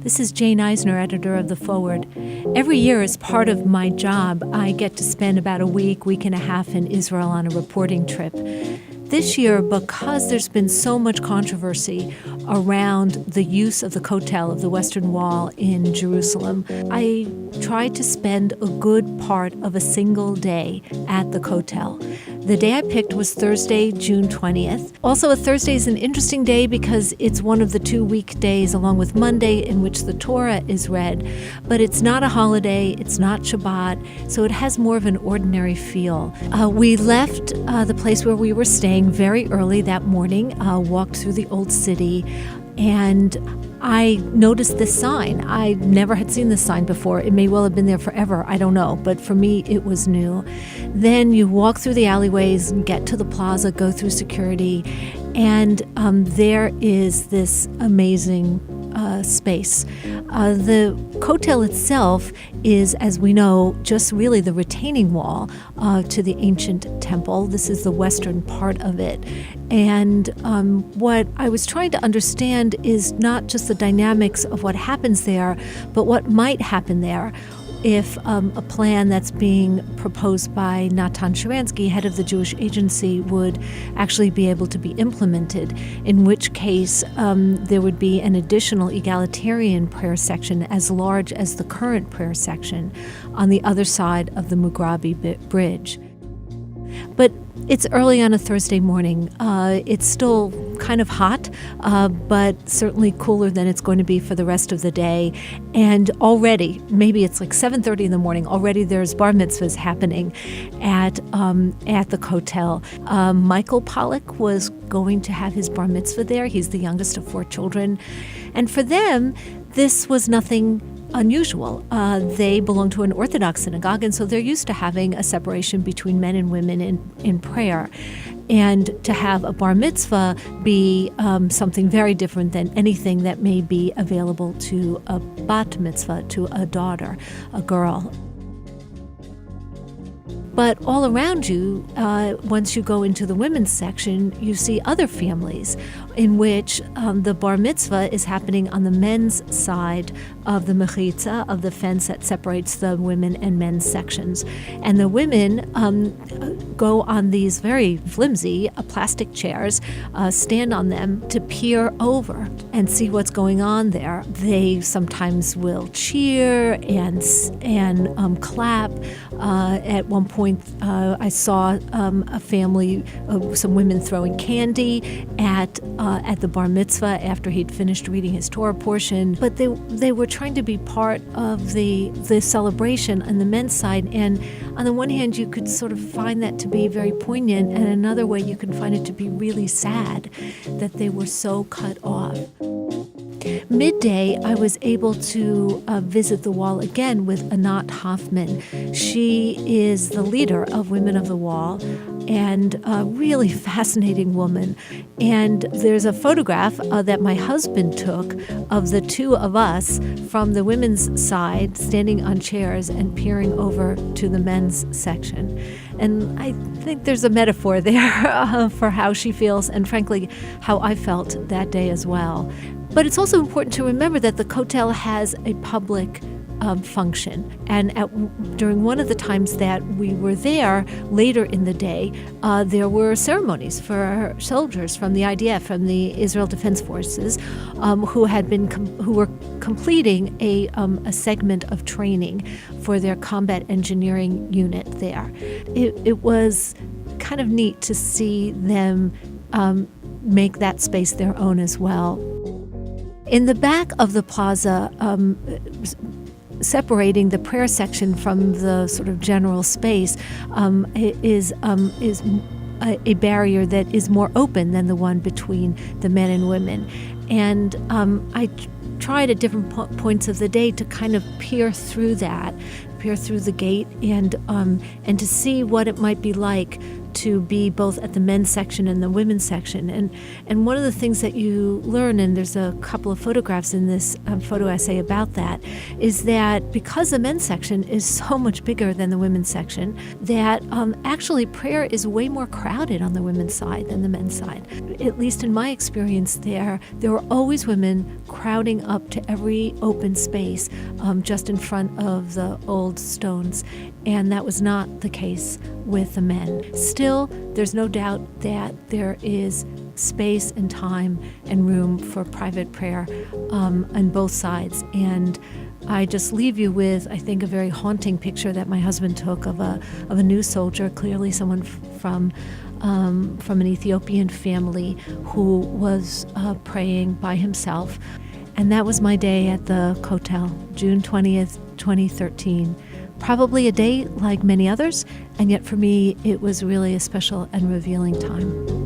This is Jane Eisner, editor of The Forward. Every year, as part of my job, I get to spend about a week and a half in Israel on a reporting trip. This year, because there's been so much controversy around the use of the Kotel, of the Western Wall in Jerusalem, I tried to spend a good part of a single day at the Kotel. The day I picked was Thursday, June 20th. Also, a Thursday is an interesting day because it's one of the 2 weekdays, along with Monday, in which the Torah is read. But it's not a holiday, it's not Shabbat, so it has more of an ordinary feel. We left the place where we were staying very early that morning, walked through the old city, and I noticed this sign. I never had seen this sign before. It may well have been there forever, I don't know, but for me it was new. Then you walk through the alleyways and get to the plaza, go through security, and there is this amazing space. The Kotel itself is, as we know, just really the retaining wall to the ancient temple. This is the western part of it. And what I was trying to understand is not just the dynamics of what happens there, but what might happen there if a plan that's being proposed by Natan Sharansky, head of the Jewish Agency, would actually be able to be implemented, in which case there would be an additional egalitarian prayer section as large as the current prayer section on the other side of the Mugrabi Bridge. But it's early on a Thursday morning. It's still kind of hot, but certainly cooler than it's going to be for the rest of the day. And already, maybe it's like 7:30 in the morning, already there's bar mitzvahs happening at the Kotel. Michael Pollack was going to have his bar mitzvah there. He's the youngest of 4 children. And for them, this was nothing unusual. They belong to an Orthodox synagogue, and so they're used to having a separation between men and women in prayer. And to have a bar mitzvah be something very different than anything that may be available to a bat mitzvah, to a daughter, a girl. But all around you, once you go into the women's section, you see other families in which the bar mitzvah is happening on the men's side of the mechitza, of the fence that separates the women and men's sections. And the women go on these very flimsy plastic chairs, stand on them to peer over and see what's going on there. They sometimes will cheer and clap. At one point, I saw a family, some women throwing candy at the bar mitzvah after he'd finished reading his Torah portion. But they were trying to be part of the celebration on the men's side. And on the one hand, you could sort of find that to be very poignant, and another way you can find it to be really sad that they were so cut off. Midday, I was able to visit the wall again with Anat Hoffman. She is the leader of Women of the Wall and a really fascinating woman. And there's a photograph that my husband took of the two of us from the women's side standing on chairs and peering over to the men's section. And I think there's a metaphor there for how she feels and, frankly, how I felt that day as well. But it's also important to remember that the Kotel has a public function. And during one of the times that we were there, later in the day, there were ceremonies for soldiers from the IDF, from the Israel Defense Forces, who were completing a segment of training for their combat engineering unit there. It was kind of neat to see them make that space their own as well. In the back of the plaza, separating the prayer section from the sort of general space is a barrier that is more open than the one between the men and women. And I tried at different points of the day to kind of peer through the gate and to see what it might be like to be both at the men's section and the women's section. And one of the things that you learn, and there's a couple of photographs in this photo essay about that, is that because the men's section is so much bigger than the women's section, that actually prayer is way more crowded on the women's side than the men's side. At least in my experience there were always women crowding up to every open space just in front of the old stones. And that was not the case with the men. Still, there's no doubt that there is space and time and room for private prayer on both sides. And I just leave you with, I think, a very haunting picture that my husband took of a new soldier, clearly someone from an Ethiopian family who was praying by himself. And that was my day at the Kotel, June 20th, 2013. Probably a day like many others, and yet for me, it was really a special and revealing time.